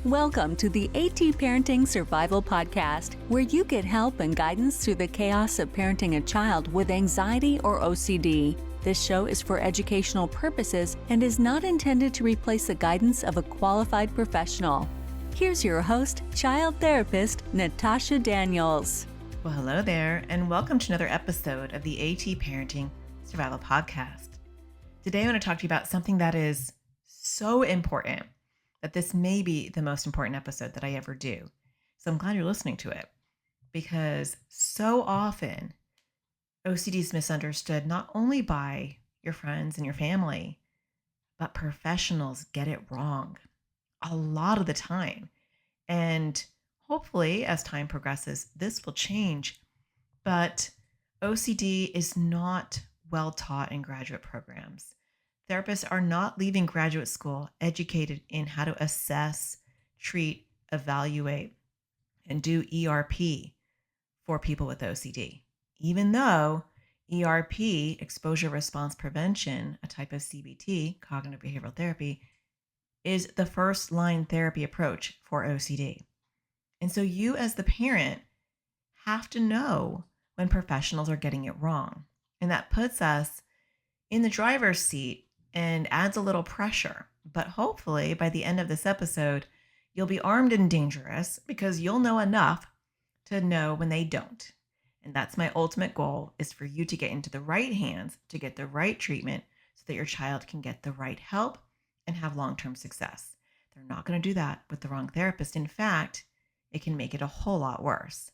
Welcome to the AT Parenting Survival Podcast, where you get help and guidance through the chaos of parenting a child with anxiety or OCD. This show is for educational purposes and is not intended to replace the guidance of a qualified professional. Here's your host, child therapist, Natasha Daniels. Well, hello there, and welcome to another episode of the AT Parenting Survival Podcast. Today, I want to talk to you about something that is so important that this may be the most important episode that I ever do. So I'm glad you're listening to it, because so often OCD is misunderstood not only by your friends and your family, but professionals get it wrong a lot of the time. And hopefully, as time progresses, this will change. But OCD is not well taught in graduate programs. Therapists are not leaving graduate school educated in how to assess, treat, evaluate, and do ERP for people with OCD. Even though ERP, exposure response prevention, a type of CBT, cognitive behavioral therapy, is the first line therapy approach for OCD. And so you as the parent have to know when professionals are getting it wrong. And that puts us in the driver's seat and adds a little pressure. But hopefully by the end of this episode, you'll be armed and dangerous because you'll know enough to know when they don't. And that's my ultimate goal, is for you to get into the right hands to get the right treatment so that your child can get the right help and have long-term success. They're not going to do that with the wrong therapist. In fact, it can make it a whole lot worse.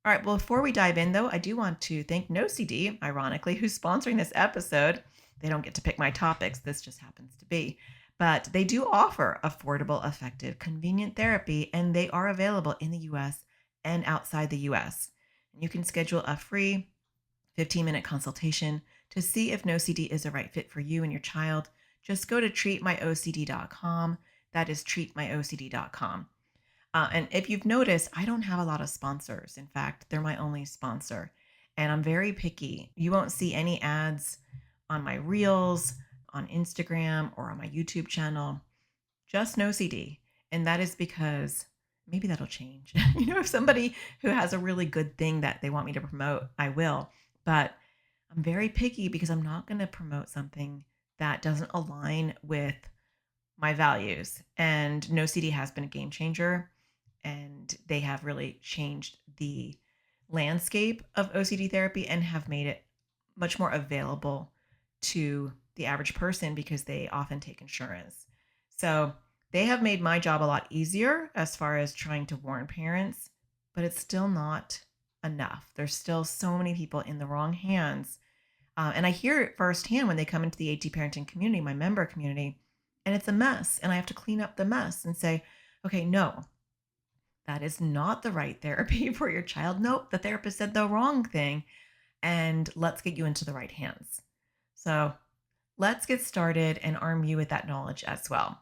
All right, well, before we dive in, though, I do want to thank NoCD, ironically, who's sponsoring this episode. They don't get to pick my topics. This just happens to be. But they do offer affordable, effective, convenient therapy, and they are available in the U.S. and outside the U.S. And you can schedule a free 15-minute consultation to see if NoCD is the right fit for you and your child. Just go to treatmyocd.com. That is treatmyocd.com. And if you've noticed, I don't have a lot of sponsors. In fact, they're my only sponsor. And I'm very picky. You won't see any ads on my Reels, on Instagram, or on my YouTube channel. Just NoCD. And that is because maybe that'll change. If somebody who has a really good thing that they want me to promote, I will. But I'm very picky because I'm not going to promote something that doesn't align with my values. And NoCD has been a game changer. And they have really changed the landscape of OCD therapy and have made it much more available to the average person because they often take insurance. So they have made my job a lot easier as far as trying to warn parents, but it's still not enough. There's still so many people in the wrong hands. And I hear it firsthand when they come into the AT parenting community, my member community, and it's a mess. And I have to clean up the mess and say, okay, no, that is not the right therapy for your child. Nope, the therapist said the wrong thing. And let's get you into the right hands. So let's get started and arm you with that knowledge as well.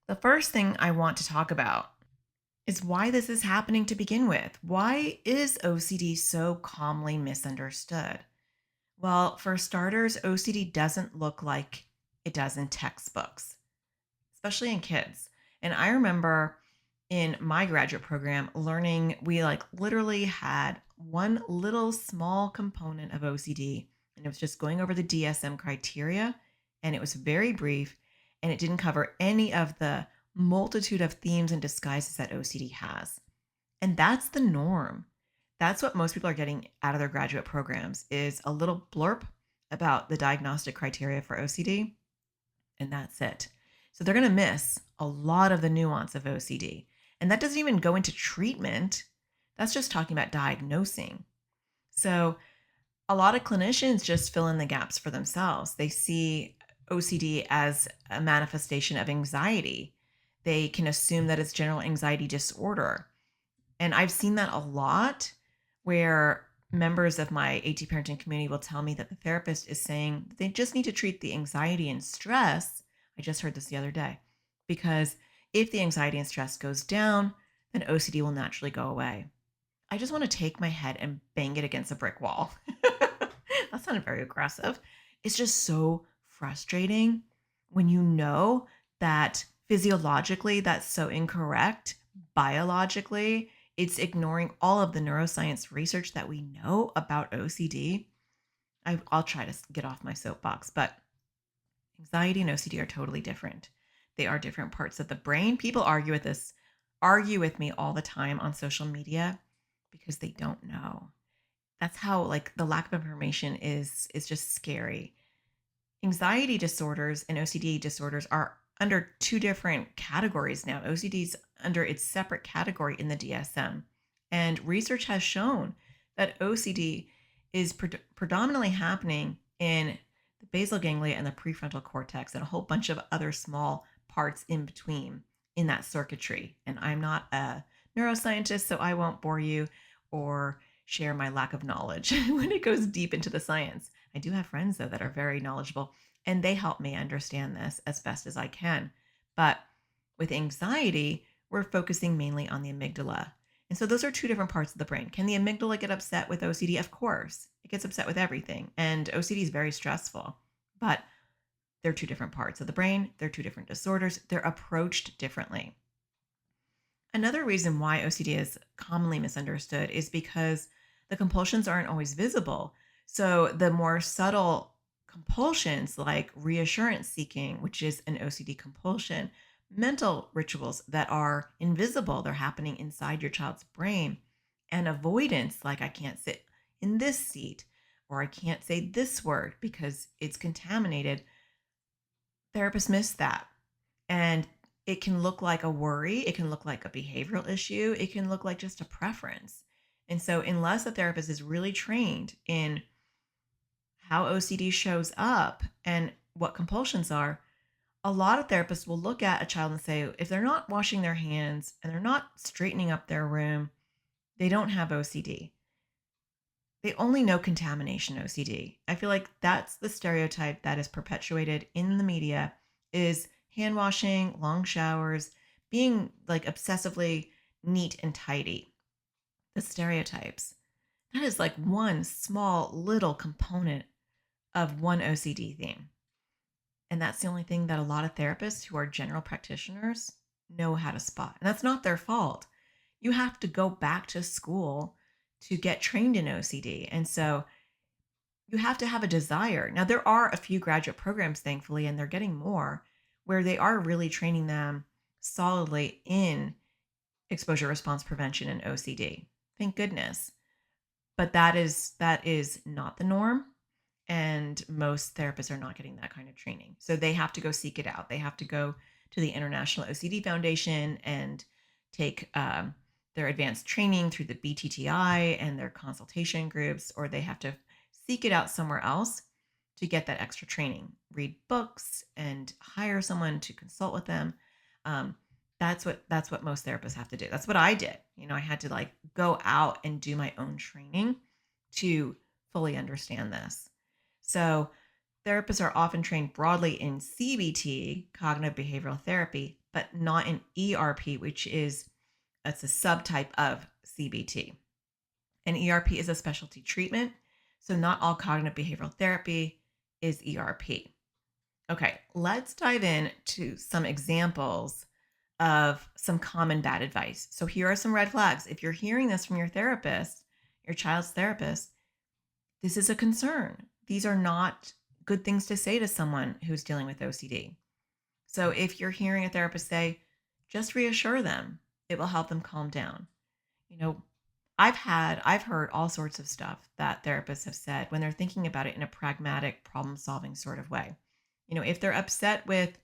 The first thing I want to talk about is why this is happening to begin with. Why is OCD so commonly misunderstood? Well, for starters, OCD doesn't look like it does in textbooks, especially in kids. And I remember in my graduate program learning, we literally had one little small component of OCD, and it was just going over the DSM criteria, and it was very brief, and it didn't cover any of the multitude of themes and disguises that OCD has. And that's the norm. That's what most people are getting out of their graduate programs, is a little blurb about the diagnostic criteria for OCD, and that's it. So they're going to miss a lot of the nuance of OCD. And that doesn't even go into treatment. That's just talking about diagnosing. So a lot of clinicians just fill in the gaps for themselves. They see OCD as a manifestation of anxiety. They can assume that it's general anxiety disorder. And I've seen that a lot, where members of my AT parenting community will tell me that the therapist is saying they just need to treat the anxiety and stress. I just heard this the other day, because if the anxiety and stress goes down, then OCD will naturally go away. I just want to take my head and bang it against a brick wall. That sounded very aggressive. It's just so frustrating when you know that Physiologically, that's so incorrect. Biologically, it's ignoring all of the neuroscience research that we know about OCD. Will try to get off my soapbox, but anxiety and OCD are totally different. They are different parts of the brain. People argue with me all the time on social media because they don't know. That's how like the lack of information is just scary. Anxiety disorders and OCD disorders are under two different categories now. OCD is under its separate category in the DSM. And research has shown that OCD is predominantly happening in the basal ganglia and the prefrontal cortex and a whole bunch of other small parts in between in that circuitry. And I'm not a neuroscientist, so I won't bore you or share my lack of knowledge when it goes deep into the science. I do have friends, though, that are very knowledgeable and they help me understand this as best as I can. But with anxiety, we're focusing mainly on the amygdala. And so those are two different parts of the brain. Can the amygdala get upset with OCD? Of course. It gets upset with everything. And OCD is very stressful. But they're two different parts of the brain. They're two different disorders. They're approached differently. Another reason why OCD is commonly misunderstood is because the compulsions aren't always visible. So the more subtle compulsions like reassurance seeking, which is an OCD compulsion, mental rituals that are invisible, they're happening inside your child's brain, and avoidance, like I can't sit in this seat or I can't say this word because it's contaminated. Therapists miss that. And it can look like a worry, it can look like a behavioral issue, it can look like just a preference. And so, unless a therapist is really trained in how OCD shows up and what compulsions are, a lot of therapists will look at a child and say, if they're not washing their hands and they're not straightening up their room, they don't have OCD. They only know contamination OCD. I feel like that's the stereotype that is perpetuated in the media is hand washing, long showers, being like obsessively neat and tidy. The stereotypes. That is like one small little component of one OCD theme. And that's the only thing that a lot of therapists who are general practitioners know how to spot. And that's not their fault. You have to go back to school to get trained in OCD. And so you have to have a desire. Now, there are a few graduate programs, thankfully, and they're getting more where they are really training them solidly in exposure response prevention and OCD. Thank goodness. But that is not the norm. And most therapists are not getting that kind of training. So they have to go seek it out. They have to go to the International OCD Foundation and take their advanced training through the BTTI and their consultation groups, or they have to seek it out somewhere else to get that extra training. Read books and hire someone to consult with them. That's what most therapists have to do. That's what I did. I had to like go out and do my own training to fully understand this. So therapists are often trained broadly in CBT, cognitive behavioral therapy, but not in ERP, that's a subtype of CBT. And ERP is a specialty treatment. So not all cognitive behavioral therapy is ERP. Okay, let's dive into some examples of some common bad advice. So here are some red flags. If you're hearing this from your therapist, your child's therapist, this is a concern. These are not good things to say to someone who's dealing with OCD. So if you're hearing a therapist say, just reassure them, it will help them calm down. I've heard all sorts of stuff that therapists have said when they're thinking about it in a pragmatic, problem-solving sort of way. If they're upset with,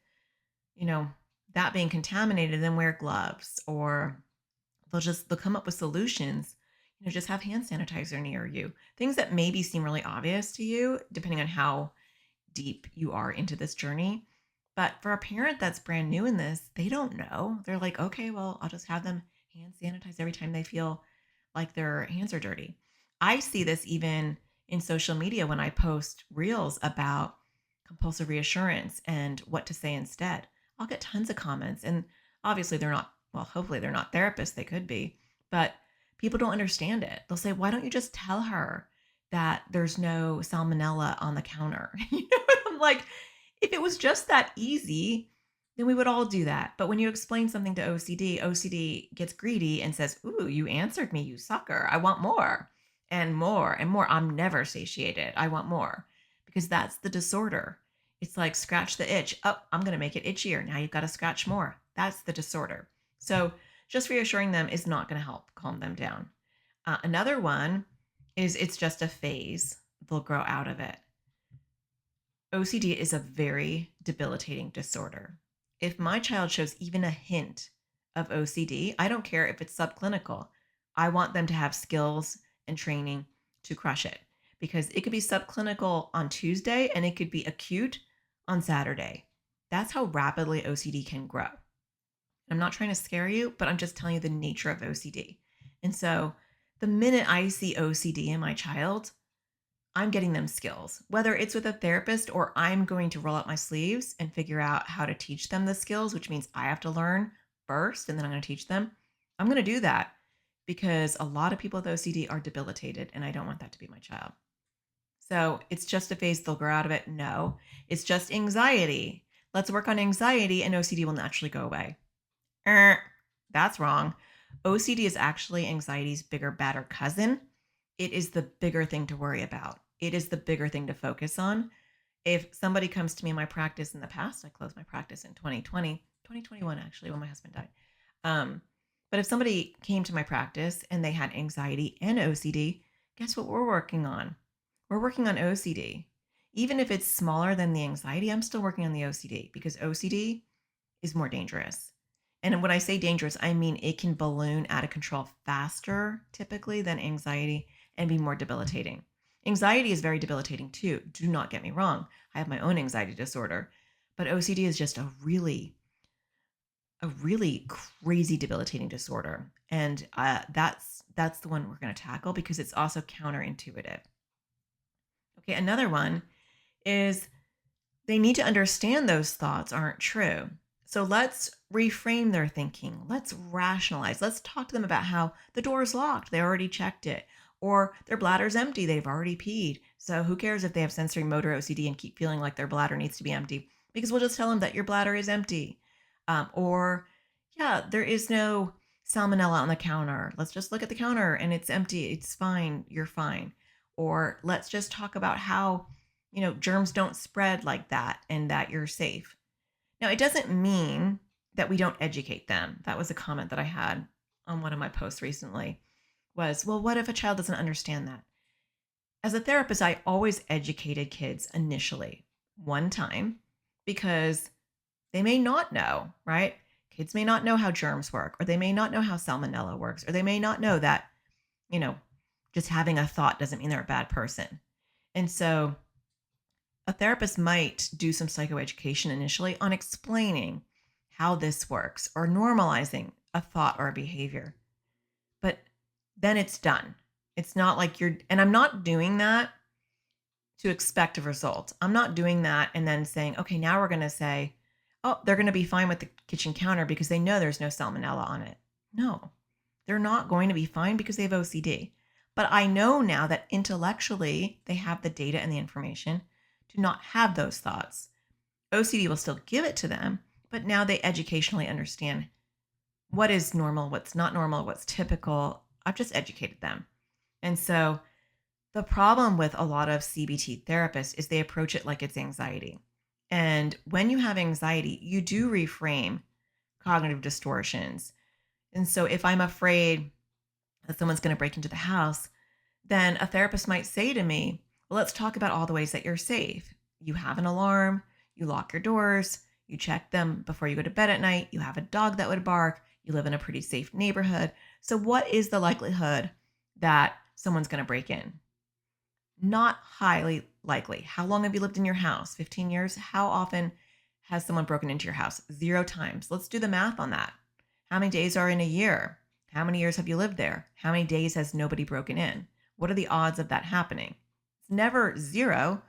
that being contaminated, then wear gloves, or they'll come up with solutions. Just have hand sanitizer near you. Things that maybe seem really obvious to you, depending on how deep you are into this journey. But for a parent that's brand new in this, they don't know. They're like, okay, well, I'll just have them hand sanitize every time they feel like their hands are dirty. I see this even in social media when I post reels about compulsive reassurance and what to say instead. I'll get tons of comments. And obviously hopefully they're not therapists. They could be, but people don't understand it. They'll say, why don't you just tell her that there's no salmonella on the counter? I'm like, if it was just that easy, then we would all do that. But when you explain something to OCD, OCD gets greedy and says, "Ooh, you answered me, you sucker. I want more and more and more. I'm never satiated. I want more." Because that's the disorder. It's like scratch the itch. Oh, I'm going to make it itchier. Now you've got to scratch more. That's the disorder. So just reassuring them is not going to help calm them down. Another one is it's just a phase. They'll grow out of it. OCD is a very debilitating disorder. If my child shows even a hint of OCD, I don't care if it's subclinical. I want them to have skills and training to crush it because it could be subclinical on Tuesday and it could be acute on Saturday. That's how rapidly OCD can grow. I'm not trying to scare you, but I'm just telling you the nature of OCD. And so the minute I see OCD in my child, I'm getting them skills, whether it's with a therapist or I'm going to roll up my sleeves and figure out how to teach them the skills, which means I have to learn first and then I'm going to teach them. I'm going to do that because a lot of people with OCD are debilitated and I don't want that to be my child. So it's just a phase, they'll grow out of it. No, it's just anxiety. Let's work on anxiety and OCD will naturally go away. That's wrong. OCD is actually anxiety's bigger, badder cousin. It is the bigger thing to worry about. It is the bigger thing to focus on. If somebody comes to me in my practice in the past, I closed my practice in 2021 actually, when my husband died. But if somebody came to my practice and they had anxiety and OCD, guess what we're working on? We're working on OCD. Even if it's smaller than the anxiety, I'm still working on the OCD because OCD is more dangerous. And when I say dangerous, I mean it can balloon out of control faster typically than anxiety and be more debilitating. Anxiety is very debilitating too. Do not get me wrong. I have my own anxiety disorder, but OCD is just a really crazy debilitating disorder. And that's the one we're going to tackle because it's also counterintuitive. Okay, another one is they need to understand those thoughts aren't true. So let's reframe their thinking. Let's rationalize. Let's talk to them about how the door is locked. They already checked it. Or their bladder's empty. They've already peed. So who cares if they have sensory motor OCD and keep feeling like their bladder needs to be empty? Because we'll just tell them that your bladder is empty. There is no salmonella on the counter. Let's just look at the counter and it's empty. It's fine. You're fine. Or let's just talk about how, germs don't spread like that and that you're safe. Now, it doesn't mean that we don't educate them. That was a comment that I had on one of my posts recently was, well, what if a child doesn't understand that? As a therapist, I always educated kids initially one time because they may not know, right? Kids may not know how germs work, or they may not know how salmonella works, or they may not know that, just having a thought doesn't mean they're a bad person. And so a therapist might do some psychoeducation initially on explaining how this works or normalizing a thought or a behavior. But then it's done. It's not like and I'm not doing that to expect a result. I'm not doing that and then saying, okay, now we're going to say, oh, they're going to be fine with the kitchen counter because they know there's no salmonella on it. No, they're not going to be fine because they have OCD. But I know now that intellectually they have the data and the information to not have those thoughts. OCD will still give it to them, but now they educationally understand what is normal, what's not normal, what's typical. I've just educated them. And so the problem with a lot of CBT therapists is they approach it like it's anxiety. And when you have anxiety, you do reframe cognitive distortions. And so if I'm afraid that someone's going to break into the house, then a therapist might say to me, well, let's talk about all the ways that you're safe. You have an alarm, you lock your doors, you check them before you go to bed at night, you have a dog that would bark, you live in a pretty safe neighborhood. So what is the likelihood that someone's going to break in? Not highly likely. How long have you lived in your house? 15 years? How often has someone broken into your house? 0 times. Let's do the math on that. How many days are in a year? How many years have you lived there? How many days has nobody broken in? What are the odds of that happening? It's never 0,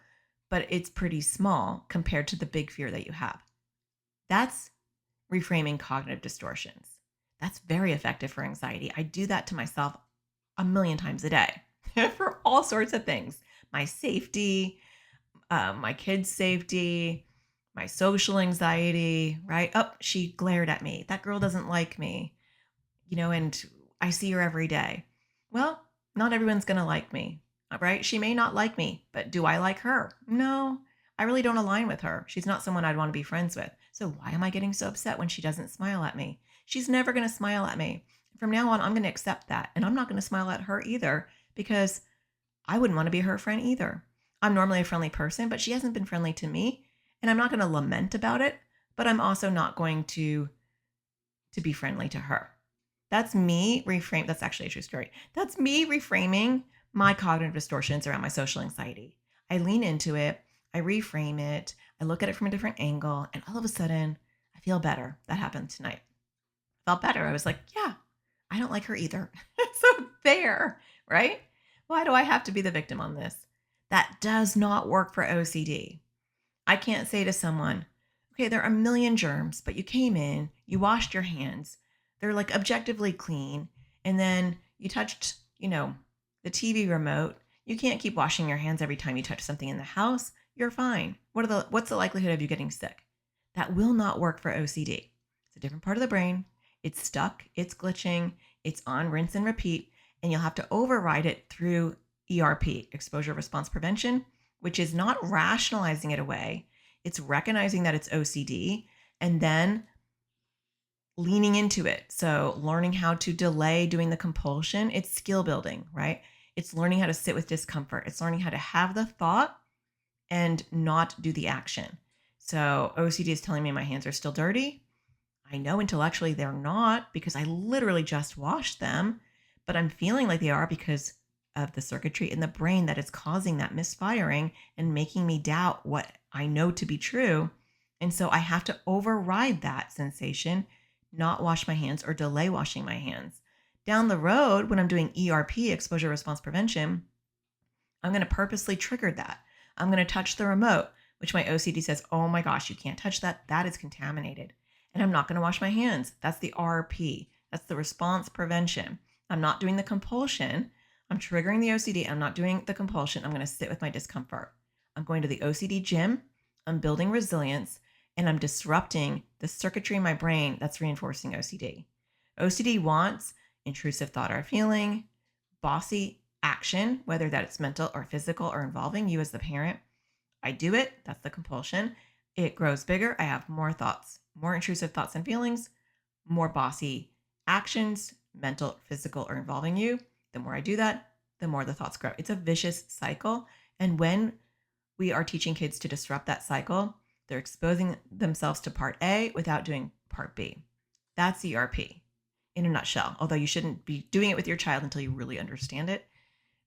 but it's pretty small compared to the big fear that you have. That's reframing cognitive distortions. That's very effective for anxiety. I do that to myself a million times a day for all sorts of things. My safety, my kids' safety, my social anxiety, right? Oh, she glared at me. That girl doesn't like me, and I see her every day. Well, not everyone's going to like me, right? She may not like me, but do I like her? No, I really don't align with her. She's not someone I'd want to be friends with. So why am I getting so upset when she doesn't smile at me? She's never going to smile at me. From now on, I'm going to accept that. And I'm not going to smile at her either because I wouldn't want to be her friend either. I'm normally a friendly person, but she hasn't been friendly to me. And I'm not going to lament about it, but I'm also not going to be friendly to her. That's me reframe. That's actually a true story. That's me reframing my cognitive distortions around my social anxiety. I lean into it. I reframe it. I look at it from a different angle. And all of a sudden, I feel better. That happened tonight. Felt better. I was like, yeah, I don't like her either. So there, right? Why do I have to be the victim on this? That does not work for OCD. I can't say to someone, okay, there are a million germs, but you came in, you washed your hands. They're like objectively clean. And then you touched, the TV remote. You can't keep washing your hands every time you touch something in the house. You're fine. What's the likelihood of you getting sick? That will not work for OCD. It's a different part of the brain. It's stuck. It's glitching. It's on rinse and repeat. And you'll have to override it through ERP, exposure response prevention, which is not rationalizing it away. It's recognizing that it's OCD and then leaning into it. So learning how to delay doing the compulsion, it's skill building, right? It's learning how to sit with discomfort. It's learning how to have the thought and not do the action. So OCD is telling me my hands are still dirty. I know intellectually they're not because I literally just washed them, but I'm feeling like they are because of the circuitry in the brain that is causing that misfiring and making me doubt what I know to be true. And so I have to override that sensation, not wash my hands or delay washing my hands. Down the road, when I'm doing ERP, exposure response prevention, I'm going to purposely trigger that. I'm going to touch the remote, which my OCD says, oh my gosh, you can't touch that. That is contaminated. And I'm not going to wash my hands. That's the RP. That's the response prevention. I'm not doing the compulsion. I'm triggering the OCD. I'm not doing the compulsion. I'm going to sit with my discomfort. I'm going to the OCD gym. I'm building resilience and I'm disrupting the circuitry in my brain that's reinforcing OCD. OCD wants intrusive thought or feeling, bossy action, whether that's mental or physical or involving you as the parent. I do it. That's the compulsion. It grows bigger. I have more thoughts, more intrusive thoughts and feelings, more bossy actions, mental, physical, or involving you. The more I do that, the more the thoughts grow. It's a vicious cycle. And when we are teaching kids to disrupt that cycle, they're exposing themselves to part A without doing part B. That's ERP in a nutshell, although you shouldn't be doing it with your child until you really understand it,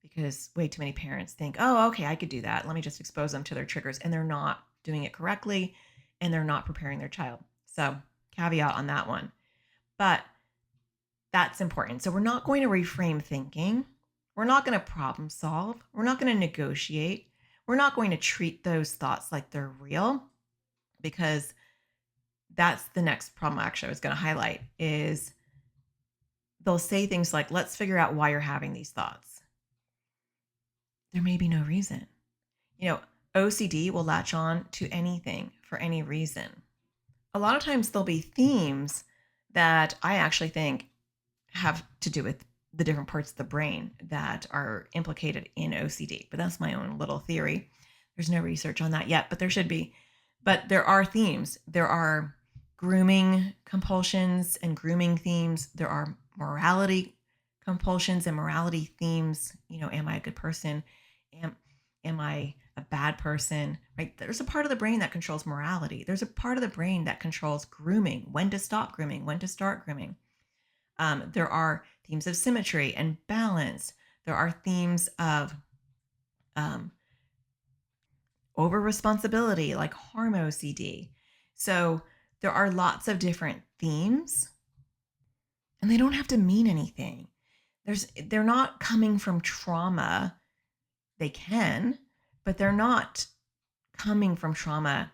because way too many parents think, oh, okay, I could do that. Let me just expose them to their triggers. And they're not doing it correctly and they're not preparing their child. So caveat on that one. But that's important. So we're not going to reframe thinking. We're not going to problem solve. We're not going to negotiate. We're not going to treat those thoughts like they're real, because that's the next problem actually I was going to highlight is they'll say things like, let's figure out why you're having these thoughts. There may be no reason. OCD will latch on to anything for any reason. A lot of times there'll be themes that I actually think have to do with the different parts of the brain that are implicated in OCD. But that's my own little theory. There's no research on that yet, but there should be. But there are themes. There are grooming compulsions and grooming themes. There are morality compulsions and morality themes. Am I a good person? Am I a bad person? Right? There's a part of the brain that controls morality. There's a part of the brain that controls grooming, when to stop grooming, when to start grooming. There are themes of symmetry and balance. There are themes of over responsibility, like harm OCD. So there are lots of different themes, and they don't have to mean anything. They're not coming from trauma. They can, but they're not coming from trauma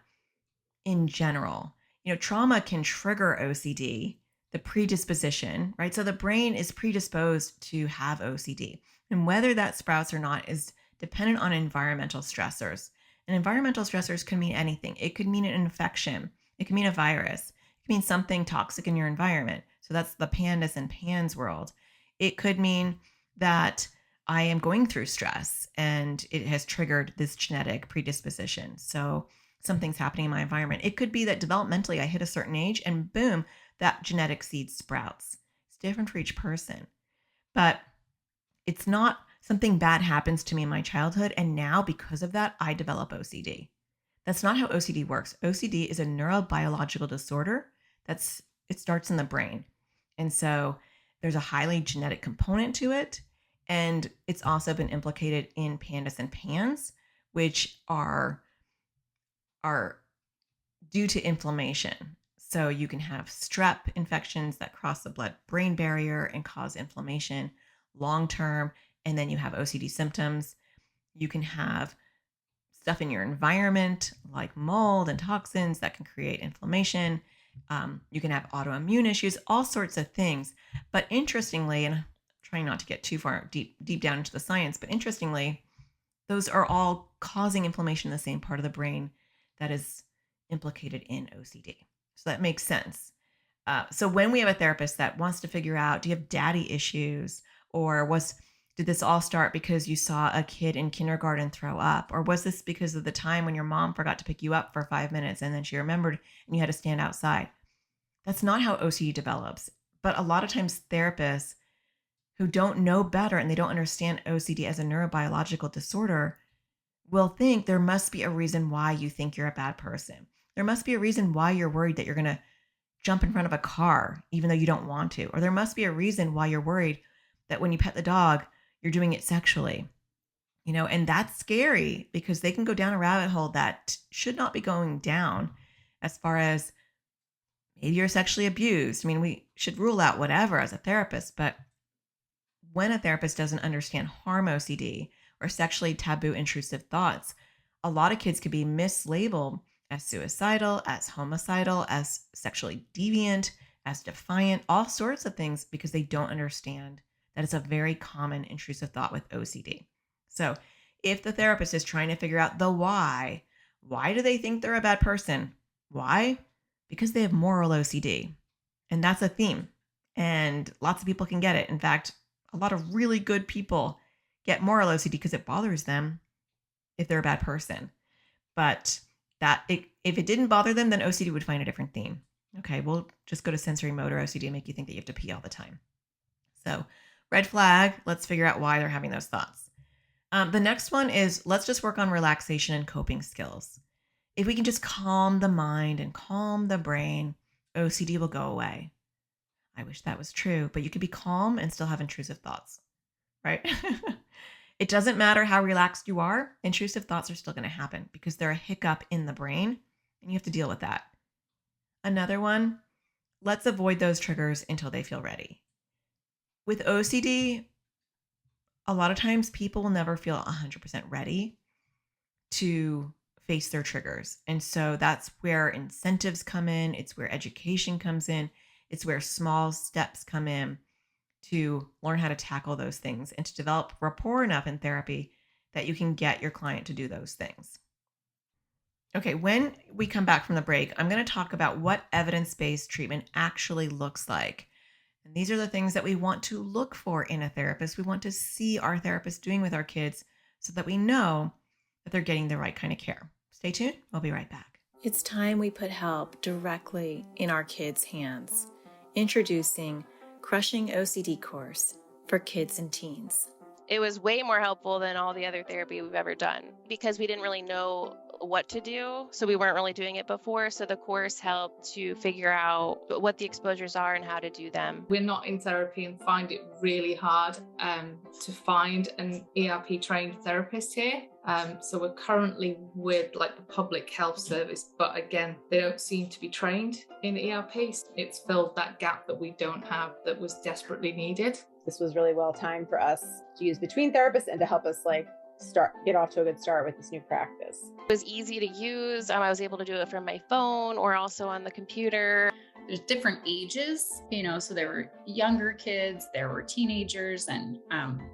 in general. Trauma can trigger OCD, the predisposition, right? So the brain is predisposed to have OCD. And whether that sprouts or not is dependent on environmental stressors. And environmental stressors could mean anything. It could mean an infection. It could mean a virus. It could mean something toxic in your environment. So that's the pandas and pans world. It could mean that I am going through stress and it has triggered this genetic predisposition. So something's happening in my environment. It could be that developmentally I hit a certain age and boom, that genetic seed sprouts. It's different for each person. But it's not something bad happens to me in my childhood. And now because of that, I develop OCD. That's not how OCD works. OCD is a neurobiological disorder. It starts in the brain. And so there's a highly genetic component to it. And it's also been implicated in pandas and pans, which are due to inflammation. So you can have strep infections that cross the blood-brain barrier and cause inflammation long-term, and then you have OCD symptoms. You can have stuff in your environment like mold and toxins that can create inflammation. You can have autoimmune issues, all sorts of things. But interestingly, and I'm trying not to get too far deep down into the science, but interestingly, those are all causing inflammation in the same part of the brain that is implicated in OCD. So that makes sense. So when we have a therapist that wants to figure out, do you have daddy issues? Or did this all start because you saw a kid in kindergarten throw up? Or was this because of the time when your mom forgot to pick you up for 5 minutes and then she remembered and you had to stand outside? That's not how OCD develops. But a lot of times therapists who don't know better and they don't understand OCD as a neurobiological disorder will think there must be a reason why you think you're a bad person. There must be a reason why you're worried that you're going to jump in front of a car, even though you don't want to. Or there must be a reason why you're worried that when you pet the dog, you're doing it sexually. And that's scary because they can go down a rabbit hole that should not be going down as far as maybe you're sexually abused. I mean, we should rule out whatever as a therapist, but when a therapist doesn't understand harm OCD or sexually taboo intrusive thoughts, a lot of kids could be mislabeled as suicidal, as homicidal, as sexually deviant, as defiant, all sorts of things because they don't understand that it's a very common intrusive thought with OCD. So if the therapist is trying to figure out the why do they think they're a bad person? Why? Because they have moral OCD. And that's a theme. And lots of people can get it. In fact, a lot of really good people get moral OCD because it bothers them if they're a bad person. But if it didn't bother them, then OCD would find a different theme. Okay, we'll just go to sensory motor OCD and make you think that you have to pee all the time. So red flag, let's figure out why they're having those thoughts. The next one is let's just work on relaxation and coping skills. If we can just calm the mind and calm the brain, OCD will go away. I wish that was true, but you could be calm and still have intrusive thoughts, right? It doesn't matter how relaxed you are, intrusive thoughts are still going to happen because they're a hiccup in the brain and you have to deal with that. Another one, let's avoid those triggers until they feel ready. With OCD, a lot of times people will never feel 100% ready to face their triggers. And so that's where incentives come in. It's where education comes in. It's where small steps come in to learn how to tackle those things and to develop rapport enough in therapy that you can get your client to do those things. Okay, when we come back from the break, I'm going to talk about what evidence-based treatment actually looks like. And these are the things that we want to look for in a therapist. We want to see our therapist doing with our kids so that we know that they're getting the right kind of care. Stay tuned. We'll be right back. It's time we put help directly in our kids' hands. Introducing Crushing OCD course for kids and teens. It was way more helpful than all the other therapy we've ever done because we didn't really know what to do. So we weren't really doing it before. So the course helped to figure out what the exposures are and how to do them. We're not in therapy and find it really hard to find an ERP trained therapist here. So we're currently with the public health service, but again, they don't seem to be trained in ERP. It's filled that gap that we don't have that was needed. This was really well timed for us to use between therapists and to help us get off to a good start with this new practice. It was easy to use. I was able to do it from my phone or also on the computer. there's different ages, so there were younger kids, there were teenagers, and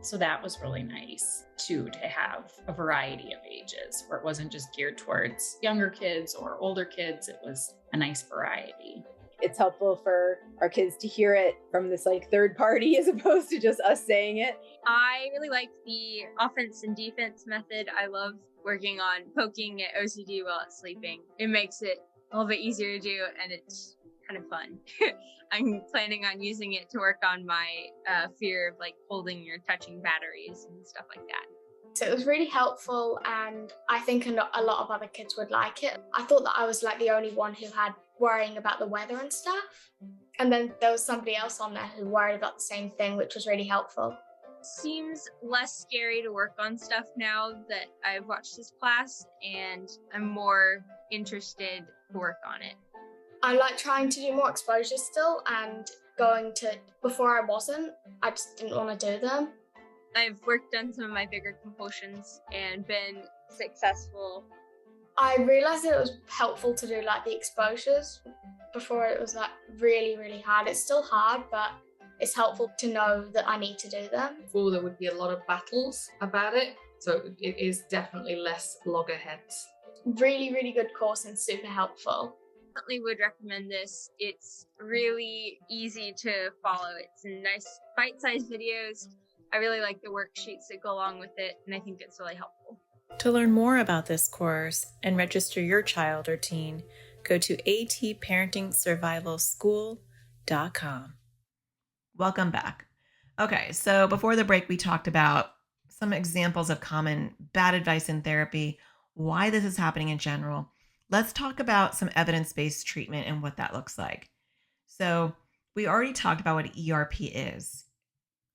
so that was really nice too, to have a variety of ages where it wasn't just geared towards younger kids or older kids. It was a nice variety. It's helpful for our kids to hear it from this like third party as opposed to just us saying it. I really like the offense and defense method. I love working on poking at OCD while it's sleeping. It makes it a little bit easier to do, and it's kind of fun. I'm planning on using it to work on my fear of like holding or touching batteries and stuff like that. So it was really helpful, and I think a lot of other kids would like it. I thought that I was like the only one who had worrying about the weather and stuff. And then there was somebody else on there who worried about the same thing, which was really helpful. Seems less scary to work on stuff now that I've watched this class, and I'm more interested to work on it. I like trying to do more exposures still, and before I wasn't, I just didn't want to do them. I've worked on some of my bigger compulsions and been successful. I realized that it was helpful to do like the exposures. Before it was like really, really hard. It's still hard, but it's helpful to know that I need to do them. Before there would be a lot of battles about it, so it is definitely less loggerheads. Really, really good course and super helpful. Definitely would recommend this. It's really easy to follow. It's nice bite-sized videos. I really like the worksheets that go along with it, and I think it's really helpful. To learn more about this course and register your child or teen, go to atparentingsurvivalschool.com. Welcome back. Okay, so before the break, we talked about some examples of common bad advice in therapy, why this is happening in general. Let's talk about some evidence-based treatment and what that looks like. So we already talked about what ERP is.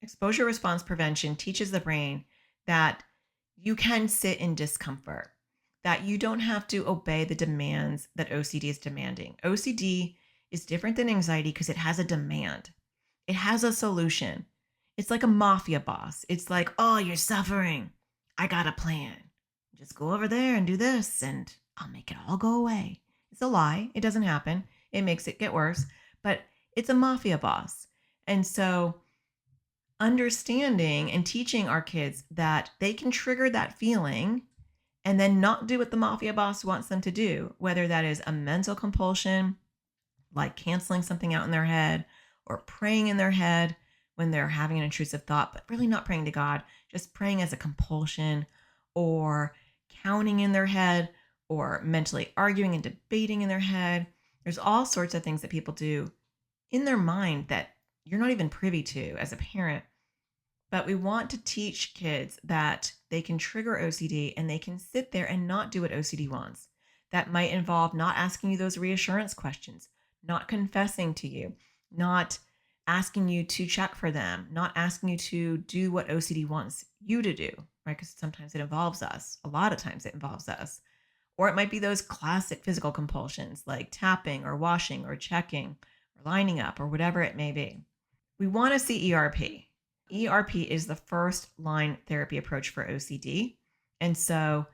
Exposure response prevention teaches the brain that you can sit in discomfort, that you don't have to obey the demands that OCD is demanding. OCD is different than anxiety because it has a demand. It has a solution. It's like a mafia boss. It's like, oh, you're suffering. I got a plan. Just go over there and do this and I'll make it all go away. It's a lie. It doesn't happen. It makes it get worse, but it's a mafia boss. And so understanding and teaching our kids that they can trigger that feeling and then not do what the mafia boss wants them to do, whether that is a mental compulsion, like canceling something out in their head or praying in their head when they're having an intrusive thought, but really not praying to God, just praying as a compulsion, or counting in their head, or mentally arguing and debating in their head. There's all sorts of things that people do in their mind that you're not even privy to as a parent. But we want to teach kids that they can trigger OCD and they can sit there and not do what OCD wants. That might involve not asking you those reassurance questions, not confessing to you, not asking you to check for them, not asking you to do what OCD wants you to do, right? Because sometimes it involves us. A lot of times it involves us. Or it might be those classic physical compulsions like tapping or washing or checking or lining up or whatever it may be. We want to see ERP. ERP is the first line therapy approach for OCD. And so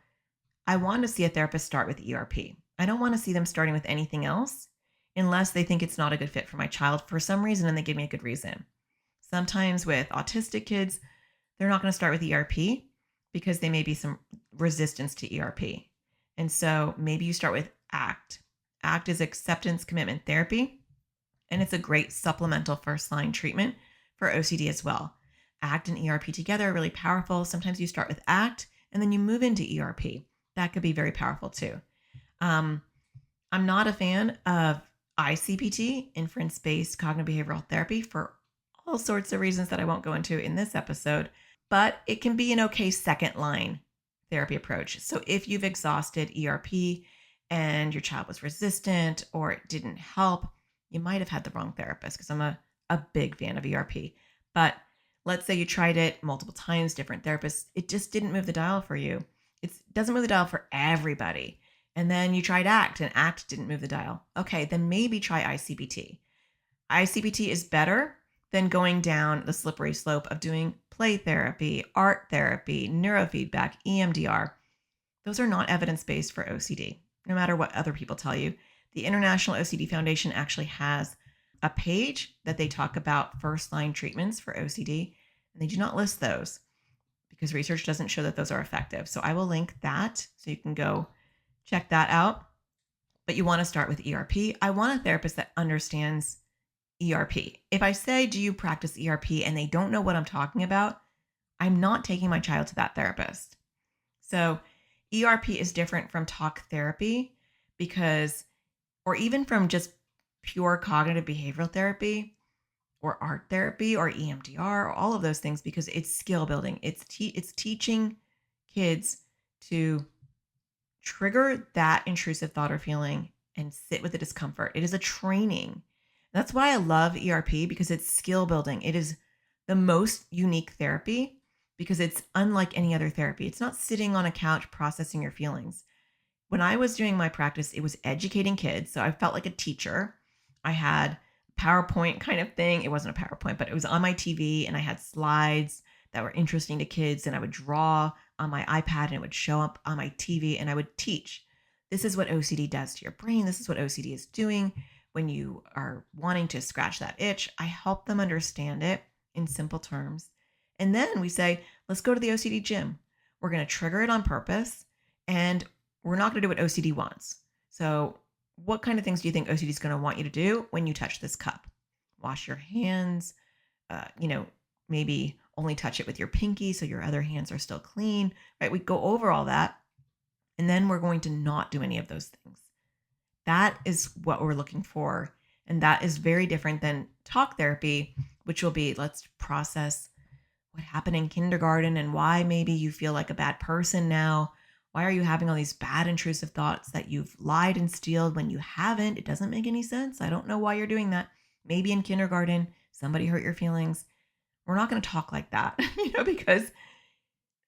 I want to see a therapist start with ERP. I don't want to see them starting with anything else unless they think it's not a good fit for my child for some reason and they give me a good reason. Sometimes with autistic kids, they're not going to start with ERP because there may be some resistance to ERP. And so maybe you start with ACT. ACT is acceptance commitment therapy, and it's a great supplemental first line treatment for OCD as well. ACT and ERP together are really powerful. Sometimes you start with ACT and then you move into ERP. That could be very powerful too. I'm not a fan of ICPT, inference-based cognitive behavioral therapy, for all sorts of reasons that I won't go into in this episode, but it can be an okay second line therapy approach. So if you've exhausted ERP and your child was resistant or it didn't help, you might have had the wrong therapist, because I'm a big fan of ERP. But let's say you tried it multiple times, different therapists, it just didn't move the dial for you. It doesn't move the dial for everybody. And then you tried ACT and ACT didn't move the dial. Okay, then maybe try ICPT. ICPT is better than going down the slippery slope of doing play therapy, art therapy, neurofeedback, EMDR. Those are not evidence-based for OCD, no matter what other people tell you. The International OCD Foundation actually has a page that they talk about first-line treatments for OCD, and they do not list those because research doesn't show that those are effective. So I will link that so you can go check that out. But you want to start with ERP. I want a therapist that understands ERP. If I say, do you practice ERP, and they don't know what I'm talking about, I'm not taking my child to that therapist. So ERP is different from talk therapy or even from just pure cognitive behavioral therapy or art therapy or EMDR or all of those things, because it's skill building. It's teaching kids to trigger that intrusive thought or feeling and sit with the discomfort. It is a training. That's why I love ERP, because it's skill building. It is the most unique therapy because it's unlike any other therapy. It's not sitting on a couch processing your feelings. When I was doing my practice, it was educating kids. So I felt like a teacher. I had PowerPoint kind of thing. It wasn't a PowerPoint, but it was on my TV, and I had slides that were interesting to kids, and I would draw on my iPad and it would show up on my TV, and I would teach. This is what OCD does to your brain. This is what OCD is doing when you are wanting to scratch that itch. I help them understand it in simple terms. And then we say, let's go to the OCD gym. We're going to trigger it on purpose, and we're not going to do what OCD wants. So what kind of things do you think OCD is going to want you to do when you touch this cup? Wash your hands, maybe only touch it with your pinky so your other hands are still clean, right? We go over all that, and then we're going to not do any of those things. That is what we're looking for. And that is very different than talk therapy, which will be, let's process what happened in kindergarten and why maybe you feel like a bad person now. Why are you having all these bad intrusive thoughts that you've lied and stealed when you haven't? It doesn't make any sense. I don't know why you're doing that. Maybe in kindergarten, somebody hurt your feelings. We're not going to talk like that, because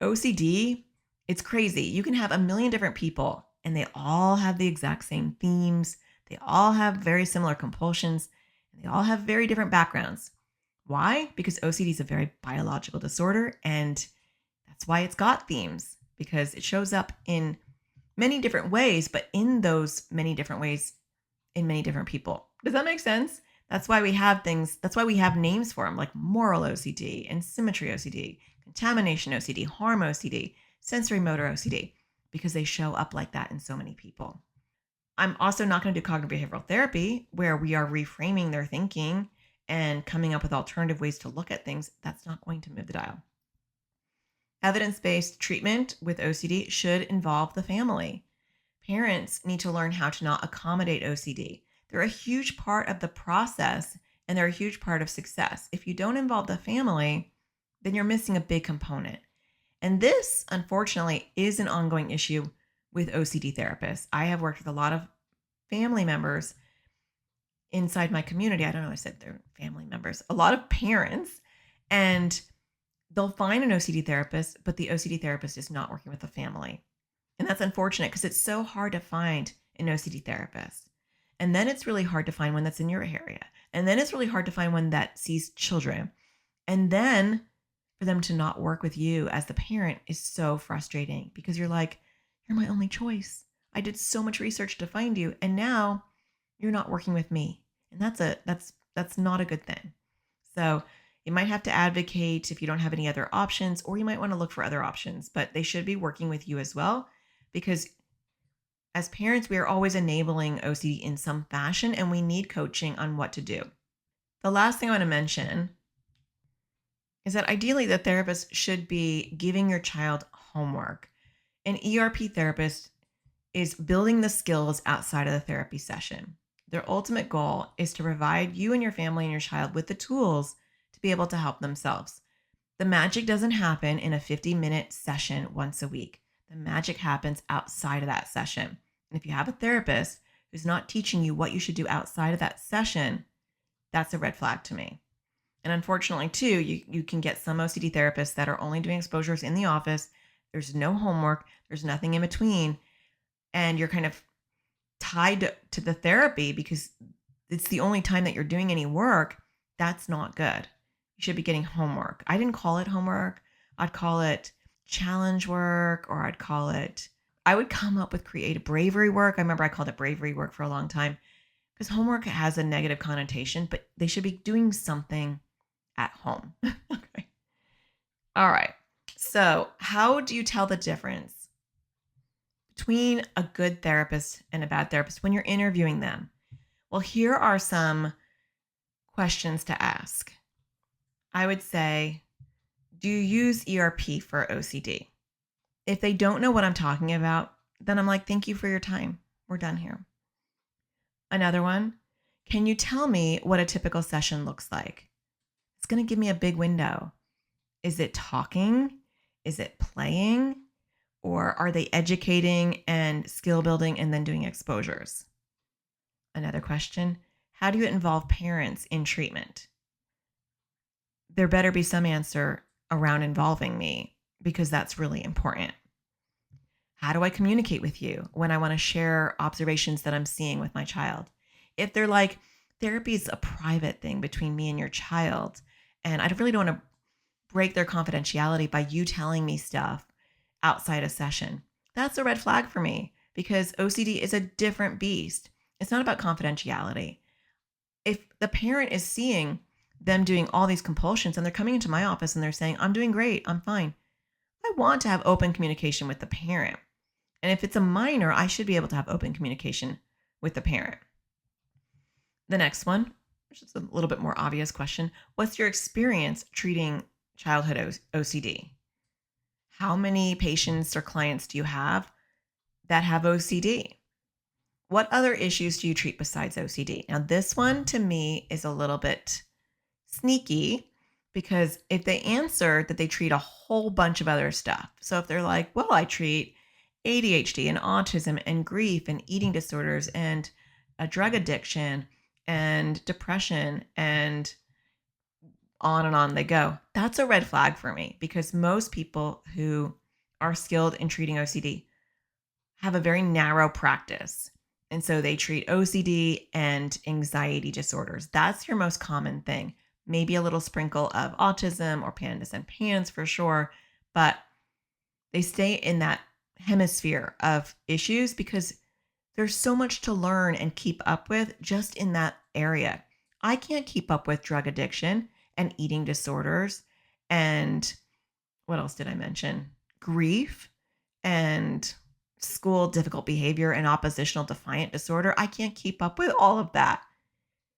OCD, it's crazy. You can have a million different people and they all have the exact same themes. They all have very similar compulsions, and they all have very different backgrounds. Why? Because OCD is a very biological disorder, and that's why it's got themes, because it shows up in many different ways, but in those many different ways in many different people. Does that make sense? That's why we have things. That's why we have names for them, like moral OCD and symmetry OCD, contamination OCD, harm OCD, sensory motor OCD, because they show up like that in so many people. I'm also not going to do cognitive behavioral therapy where we are reframing their thinking and coming up with alternative ways to look at things. That's not going to move the dial. Evidence-based treatment with OCD should involve the family. Parents need to learn how to not accommodate OCD. They're a huge part of the process, and they're a huge part of success. If you don't involve the family, then you're missing a big component. And this, unfortunately, is an ongoing issue with OCD therapists. I have worked with a lot of family members inside my community. I don't know, I said they're family members, a lot of parents, and they'll find an OCD therapist, but the OCD therapist is not working with the family. And that's unfortunate because it's so hard to find an OCD therapist. And then it's really hard to find one that's in your area. And then it's really hard to find one that sees children. And then for them to not work with you as the parent is so frustrating, because you're like, you're my only choice. I did so much research to find you, and now you're not working with me. And that's not a good thing. So you might have to advocate if you don't have any other options, or you might want to look for other options, but they should be working with you as well, because as parents, we are always enabling OCD in some fashion, and we need coaching on what to do. The last thing I want to mention is that ideally the therapist should be giving your child homework. An ERP therapist is building the skills outside of the therapy session. Their ultimate goal is to provide you and your family and your child with the tools to be able to help themselves. The magic doesn't happen in a 50-minute session once a week. The magic happens outside of that session. And if you have a therapist who's not teaching you what you should do outside of that session, that's a red flag to me. And unfortunately, too, you can get some OCD therapists that are only doing exposures in the office. There's no homework. There's nothing in between. And you're kind of tied to the therapy because it's the only time that you're doing any work. That's not good. You should be getting homework. I didn't call it homework. I'd call it challenge work, or I'd call it I would come up with creative bravery work. I remember I called it bravery work for a long time because homework has a negative connotation, but they should be doing something at home. Okay. All right. So, how do you tell the difference between a good therapist and a bad therapist when you're interviewing them? Well, here are some questions to ask. I would say, do you use ERP for OCD? If they don't know what I'm talking about, then I'm like, thank you for your time. We're done here. Another one, can you tell me what a typical session looks like? It's going to give me a big window. Is it talking? Is it playing? Or are they educating and skill building and then doing exposures? Another question, how do you involve parents in treatment? There better be some answer around involving me because that's really important. How do I communicate with you when I want to share observations that I'm seeing with my child? If they're like, therapy is a private thing between me and your child, and I really don't want to break their confidentiality by you telling me stuff outside a session, that's a red flag for me because OCD is a different beast. It's not about confidentiality. If the parent is seeing them doing all these compulsions and they're coming into my office and they're saying, I'm doing great, I'm fine, I want to have open communication with the parent. And if it's a minor, I should be able to have open communication with the parent. The next one, which is a little bit more obvious question, what's your experience treating childhood OCD? How many patients or clients do you have that have OCD? What other issues do you treat besides OCD? Now, this one to me is a little bit sneaky because if they answer that they treat a whole bunch of other stuff. So if they're like, well, I treat ADHD and autism and grief and eating disorders and a drug addiction and depression and on they go. That's a red flag for me because most people who are skilled in treating OCD have a very narrow practice. And so they treat OCD and anxiety disorders. That's your most common thing. Maybe a little sprinkle of autism or pandas and pans for sure, but they stay in that hemisphere of issues because there's so much to learn and keep up with just in that area. I can't keep up with drug addiction and eating disorders and what else did I mention? Grief and school difficult behavior and oppositional defiant disorder. I can't keep up with all of that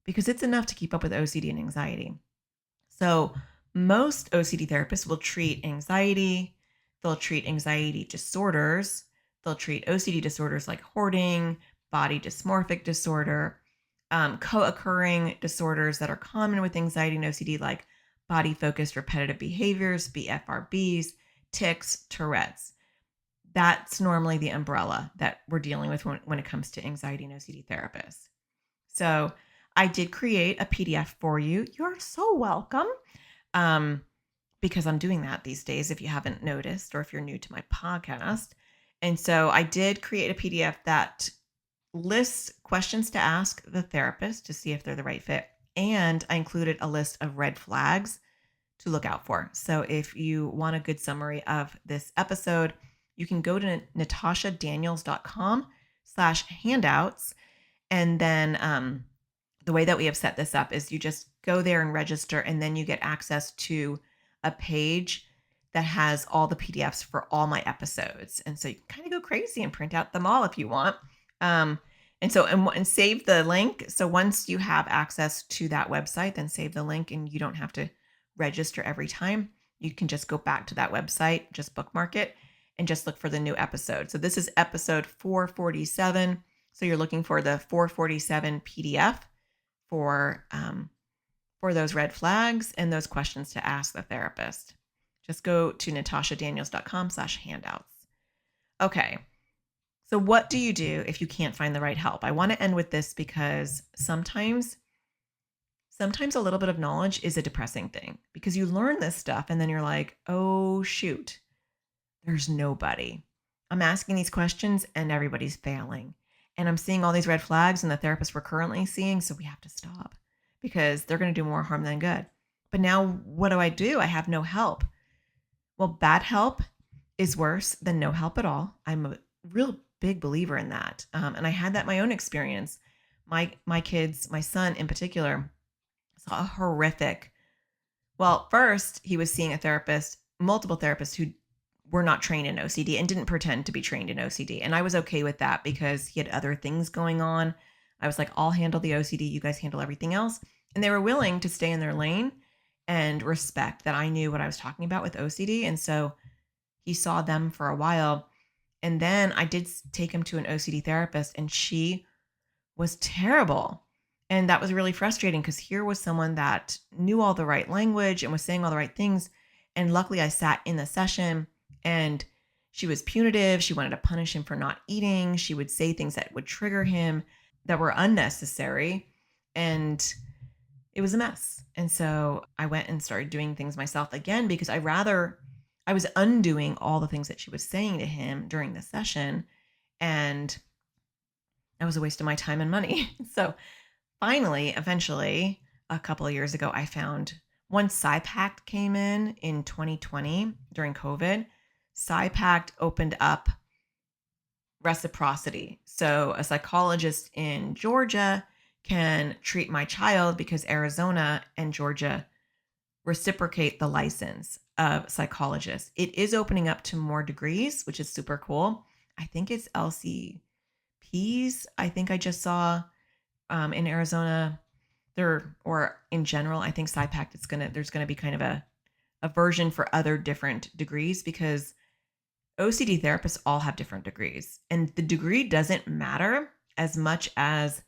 because it's enough to keep up with OCD and anxiety. So most OCD therapists will treat anxiety. They'll treat anxiety disorders. They'll treat OCD disorders like hoarding, body dysmorphic disorder, co-occurring disorders that are common with anxiety and OCD like body-focused repetitive behaviors, BFRBs, tics, Tourette's. That's normally the umbrella that we're dealing with when it comes to anxiety and OCD therapists. So I did create a PDF for you. You're so welcome. Because I'm doing that these days, if you haven't noticed, or if you're new to my podcast. And so I did create a PDF that lists questions to ask the therapist to see if they're the right fit. And I included a list of red flags to look out for. So if you want a good summary of this episode, you can go to natashadaniels.com/handouts. And then the way that we have set this up is you just go there and register, and then you get access to a page that has all the PDFs for all my episodes. And so you can kind of go crazy and print out them all if you want. And save the link. So once you have access to that website, then save the link and you don't have to register every time. You can just go back to that website, just bookmark it and just look for the new episode. So this is episode 447. So you're looking for the 447 PDF for those red flags and those questions to ask the therapist. Just go to natashadaniels.com/handouts. Okay. So what do you do if you can't find the right help? I want to end with this because sometimes a little bit of knowledge is a depressing thing because you learn this stuff and then you're like, oh shoot, there's nobody. I'm asking these questions and everybody's failing. And I'm seeing all these red flags and the therapists we're currently seeing, so we have to stop because they're going to do more harm than good. But now what do? I have no help. Well, bad help is worse than no help at all. I'm real big believer in that. And I had that in my own experience. My kids, my son in particular, saw a horrific. Well, first he was seeing a therapist, multiple therapists who were not trained in OCD and didn't pretend to be trained in OCD. And I was okay with that because he had other things going on. I was like, I'll handle the OCD. You guys handle everything else. And they were willing to stay in their lane and respect that I knew what I was talking about with OCD. And so he saw them for a while. And then I did take him to an OCD therapist, and she was terrible. And that was really frustrating because here was someone that knew all the right language and was saying all the right things. And luckily I sat in the session, and she was punitive. She wanted to punish him for not eating. She would say things that would trigger him that were unnecessary. And it was a mess. And so I went and started doing things myself again because I was undoing all the things that she was saying to him during the session. And that was a waste of my time and money. So finally, eventually, a couple of years ago, I found once PsyPact came in 2020 during COVID, PsyPact opened up reciprocity. So a psychologist in Georgia can treat my child because Arizona and Georgia reciprocate the license of psychologists. It is opening up to more degrees, which is super cool. I think it's LCPs. I think I just saw in Arizona there, or in general, I think PsyPact, there's gonna be kind of a version for other different degrees because OCD therapists all have different degrees, and the degree doesn't matter as much as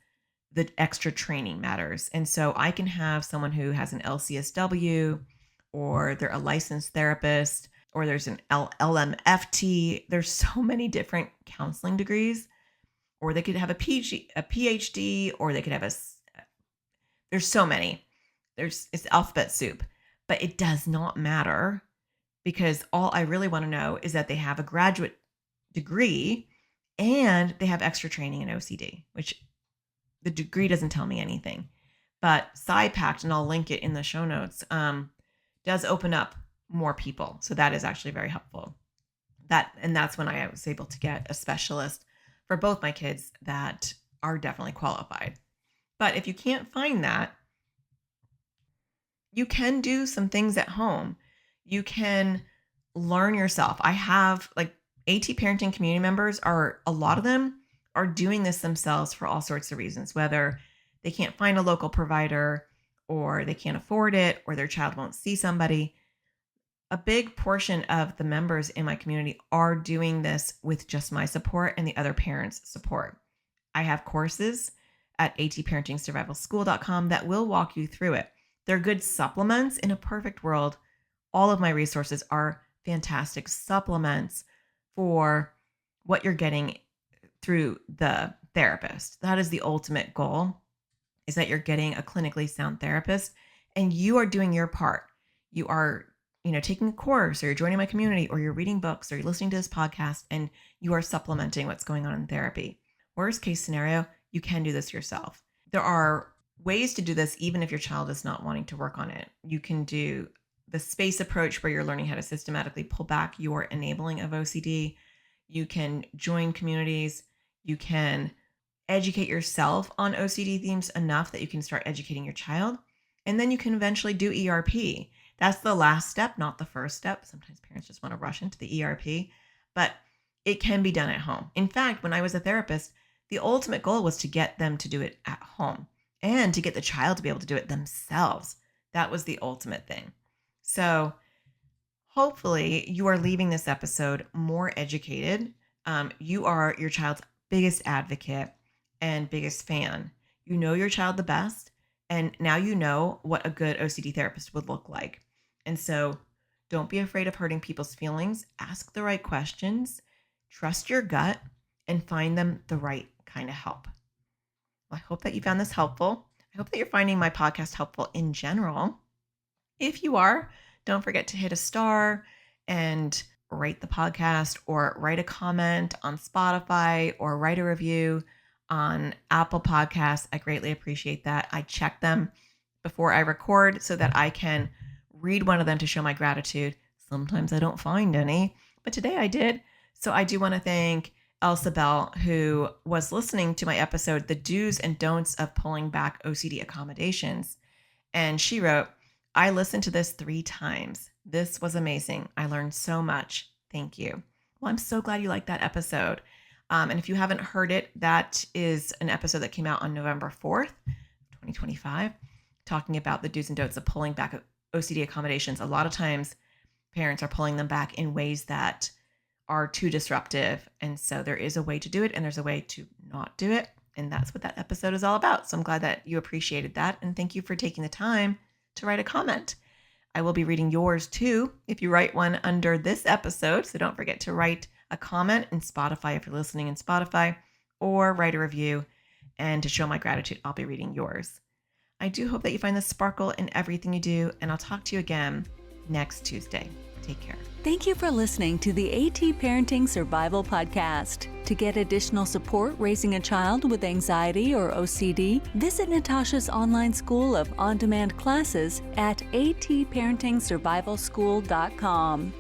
the extra training matters. And so I can have someone who has an LCSW, or they're a licensed therapist, or there's an LMFT. There's so many different counseling degrees, or they could have a PhD, or they could have there's so many. It's alphabet soup, but it does not matter because all I really want to know is that they have a graduate degree and they have extra training in OCD, which the degree doesn't tell me anything. But PsyPact, and I'll link it in the show notes, does open up more people. So that is actually very helpful. That's when I was able to get a specialist for both my kids that are definitely qualified. But if you can't find that, you can do some things at home. You can learn yourself. I have like AT parenting community members a lot of them are doing this themselves for all sorts of reasons, whether they can't find a local provider or they can't afford it or their child won't see somebody. A big portion of the members in my community are doing this with just my support and the other parents' support. I have courses at atparentingsurvivalschool.com that will walk you through it. They're good supplements. In a perfect world, all of my resources are fantastic supplements for what you're getting through the therapist. That is the ultimate goal, is that you're getting a clinically sound therapist and you are doing your part. You are, taking a course, or you're joining my community, or you're reading books, or you're listening to this podcast, and you are supplementing what's going on in therapy. Worst case scenario, you can do this yourself. There are ways to do this even if your child is not wanting to work on it. You can do the space approach where you're learning how to systematically pull back your enabling of OCD. You can join communities. You can educate yourself on OCD themes enough that you can start educating your child. And then you can eventually do ERP. That's the last step, not the first step. Sometimes parents just want to rush into the ERP, but it can be done at home. In fact, when I was a therapist, the ultimate goal was to get them to do it at home and to get the child to be able to do it themselves. That was the ultimate thing. So hopefully you are leaving this episode more educated. You are your child's biggest advocate and biggest fan. You know your child the best, and now you know what a good OCD therapist would look like. And so don't be afraid of hurting people's feelings. Ask the right questions, trust your gut, and find them the right kind of help. Well, I hope that you found this helpful. I hope that you're finding my podcast helpful in general. If you are, don't forget to hit a star and rate the podcast, or write a comment on Spotify, or write a review on Apple Podcasts. I greatly appreciate that. I check them before I record so that I can read one of them to show my gratitude. Sometimes I don't find any, but today I did. So I do want to thank Elsa Bell, who was listening to my episode, The Do's and Don'ts of Pulling Back OCD Accommodations. And she wrote, I listened to this 3 times. This was amazing. I learned so much. Thank you. Well, I'm so glad you liked that episode. And if you haven't heard it, that is an episode that came out on November 4th, 2025, talking about the do's and don'ts of pulling back OCD accommodations. A lot of times parents are pulling them back in ways that are too disruptive. And so there is a way to do it and there's a way to not do it. And that's what that episode is all about. So I'm glad that you appreciated that. And thank you for taking the time to write a comment. I will be reading yours too if you write one under this episode. So don't forget to write a comment in Spotify if you're listening in Spotify, or write a review. And to show my gratitude, I'll be reading yours. I do hope that you find the sparkle in everything you do. And I'll talk to you again next Tuesday. Take care. Thank you for listening to the AT Parenting Survival Podcast. To get additional support raising a child with anxiety or OCD, visit Natasha's online school of on-demand classes at atparentingsurvivalschool.com.